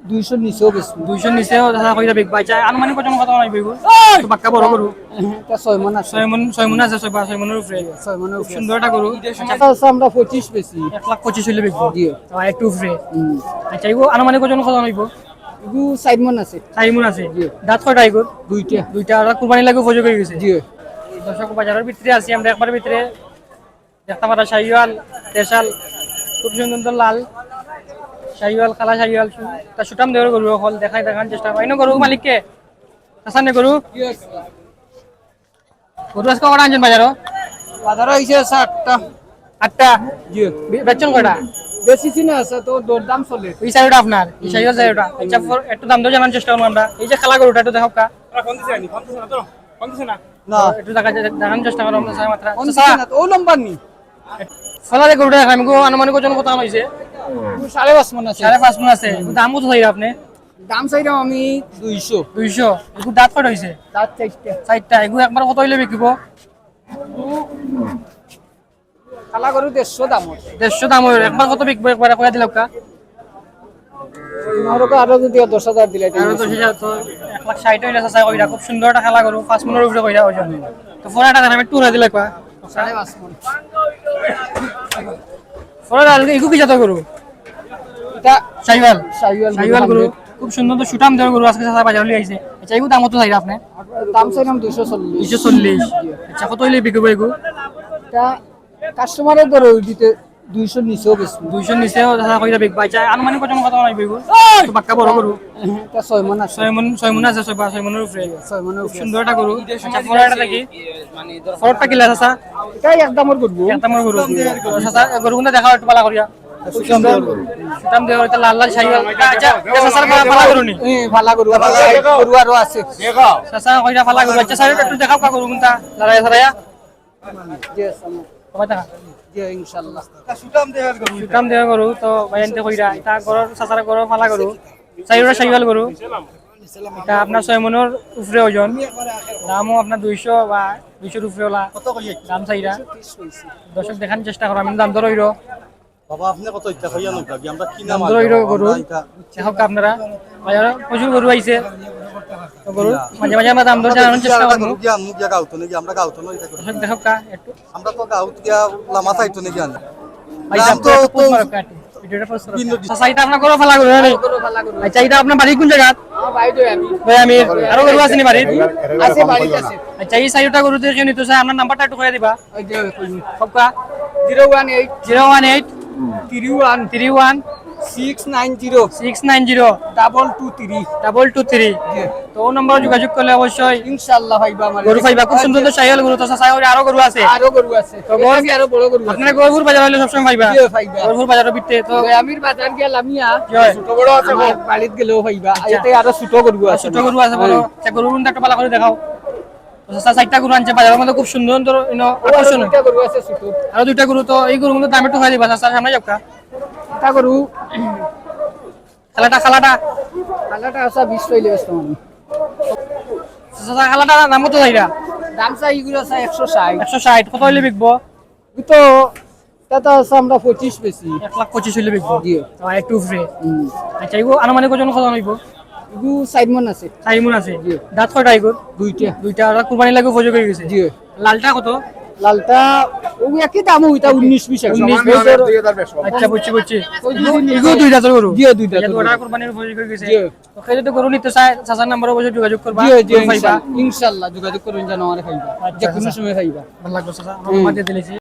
200 নিচেও বেশি 200 নিচেও দাদা কইরা বিক বাই চাই আনুমানিক কত কথা নাই বিগু তো বাক্কা বড় গরু এটা 6 মণ আছে 6 মণ আছে 6 মণের উপরে 6 মণের খুব সুন্দর একটা গরু আচ্ছা আছে আমরা 25 বেশি 1,25,000 হইলে বিকবো জি আর একটু উপরে আচ্ছা এগো আনুমানিক কত কথা নাইবো এগু 7 মণ আছে 4 মণ আছে দাঁত কয়টা এগো দুইটা দুইটা আর কুরবানি লাগে উপযোগ হয়ে গেছে জি দর্শক বাজারের ভিতরে আছি আমরা একবার ভিতরে দেখতে পারা শাহিওয়াল দেশাল খুব সুন্দর লাল শাহিওয়াল কালা শাহিওয়াল তা সুটাম দেওয়ার গরু হল দেখান চেষ্টা করি গরু মালিককে আসানে গরু গরু আজকে কটা আনছেন বাজারও বাজারে আইছে 8টা 8টা জি বেচন কটা বেশি চিনা আছে তো দরদাম চলে এই সাইডটা আপনার এই শাহিওয়াল সাইডটা আচ্ছা একটু দাম দর জানার চেষ্টা করব আমরা এই যে কালা গরুটা একটু দেখাও কা ফোন দিছে না না একটু দেখানোর চেষ্টা করব আমরা মাত্রা ও নাম্বার নি ফলারে গরুটা আমি আনুমানিক ওজন কত হইছে 5.5 মণ আছে 5.5 মণ আছে দাম কত চাইরা আপনি দাম চাইরাম আমি 200 এগু দাঁত কত হইছে দাঁত 4টা 4টা এগু একবার কত হইলে বিকিব কালা গরু 150 দাম 150 দাম হইলো একবার কত বিকবো একবার কইয়া দিলাম কা আমারও আরো যদি 10,000 দিলে আর 10000 তো 1,60 হইলে চাচা কইরা খুব সুন্দর একটা খেলা গরু 5 মণের উপরে কইরা ওজন তো ফোরাটা আমি টুরা দিলা কা 5.5 মণ ফোরাটা এগু কি জাত গরু এটা শাহিওয়াল গরু খুব সুন্দর তো সুটাম দেওয়ার গরু আজকে চাচা বাজারে লিয়ে আইছে আচ্ছা এগু দাম কত চাইরা আপনি দাম চাইলাম 240 240 আচ্ছা কত হইলে বিকবো এগু এটা কাস্টমারের দর দিতে 200 নিচেও বেশি 200 নিচেও দাদা কইরা বিক বাই চাই আনুমানিক কত কথা নাই বিকবো তো বাক্কা বড় গরু এটা 6 মণ আছে 6 মণ আছে 6 মণের উপরে 6 মণের উপরে সুন্দর একটা গরু আচ্ছা ফোরাটা দেখি ফোরাটা কি লাগা চাচা এটা একদমর গরু একদমর গরু চাচা গরু গুলো দেখাও একটু পালা করিয়া সুন্দর সুটাম দেওয়ার এটা লাল লাল শাহিওয়াল আচ্ছা চাচা পালা গরু নি ভালা গরু গরু আরো আছে চাচা কইরা পালা গরু আচ্ছা স্যার একটু দেখাও কা গরু গুনটা লড়াইয়া লড়াইয়া জি সামনে কয় টাকা জি ইনশাআল্লাহ সুটাম দেওয়ার গরু তো ভাইয়ানতে কইরা এটা গরুর চাচার গরু পালা গরু চাইরা শাহিওয়াল গরু এটা আপনার 6 মণের উপরে ওজন দামও আপনার 200 বা 200 উপরে ওলা দাম চাইরা দর্শক দেখার চেষ্টা করো আমি দাম দর হইরো বাবা আপনি কত ইচ্ছা কইয়া নক লাগি আমরা কি নাম দাম দর হইরো গরু দেখো আপনারা বাজারে প্রচুর গরু আইছে তো গরু মাঝে মাঝে আমরা দাম দর জানার চেষ্টা করব গিয়া মুখ গিয়া গাউতো নাকি আমরা গাউতো নই দর্শক দেখো কা একটু আমরা তো গাউত গিয়া লামা চাইতো নাকি আনি ভাই তো ভিডিওটা পোস্ট করো চাচা এটা আপনার গরু ফালা গরু নাকি আচ্ছা এটা আপনার বাড়ি কোন জায়গা ভাই তো আমি ভাই আমি আরো গরু আছে নি বাড়ি আছে বাড়িতে আছে আচ্ছা এই সাইডটা গরু দেখে নিতে চাই আপনার নাম্বারটা একটু কইয়া দিবা ওই যে সবকা 018 018 31 31 690 690 223 223 তো নম্বর যোগাযোগ করলে অবশ্যই ইনশাআল্লাহ ভাইবা আমার গরু পাইবা খুব সুন্দর তো শাহিওয়াল গরু তো চাচা আরো গরু আছে আরো গরু আছে তো গরু আরো বড় গরু আছে আপনারা গরুর বাজার হইলে সবসময় পাইবা জি পাইবা গরুর বাজারের ভিতরে তো আমির বাজার গেলামিয়া জয়। ছোট বড় আছে বাড়িতে গেলেও পাইবা এতে আরো ছোট গরু আছে ছোট গরু আছে বড় আচ্ছা গরুর একটা পালা করে দেখাও তো চাচা চারটা গরু আনছে বাজারের মধ্যে খুব সুন্দর সুন্দর আকর্ষণ দুইটা গরু আছে ছোট আরো দুইটা গরু তো এই গরুগুলোর দাম একটু হয়ে দিবা চাচা সামনে যাও কা এটা গরু খালাটা কালাটা আছে 20 পইলে ব্যস্ত আমি চাচা খালাটা দাম কত চাইরা দাম চাই এগুলো আছে 160 160 কত হইলে বিকবো তো এটা আছে আমরা 25 বেশি 1,25,000 হইলে বিকবো জি আর একটু উপরে আচ্ছা এগো আনুমানিক ওজন কত হইব এগু 7 মণ আছে 4 মণ আছে দাঁত কয়টা এগো দুইটা আর কুরবানি লাগে উপযোগ হয়ে গেছে জি লালটা কত লালটা ও একই দাম ওইটা 19 20 আচ্ছা বুঝছি এগো দুই দাঁতের গরু জি দুইটা ওটা কুরবানির উপযোগ হয়ে গেছে তো কেউ যদি গরু নিতে চায় চাচার নাম্বার অবশ্যই যোগাযোগ করবা জি ইনশাআল্লাহ যোগাযোগ করুন জানো আমার খাইবা যে কোনো সময় খাইবা ভালো লাগলো চাচা আমার মাঝে দিলেছি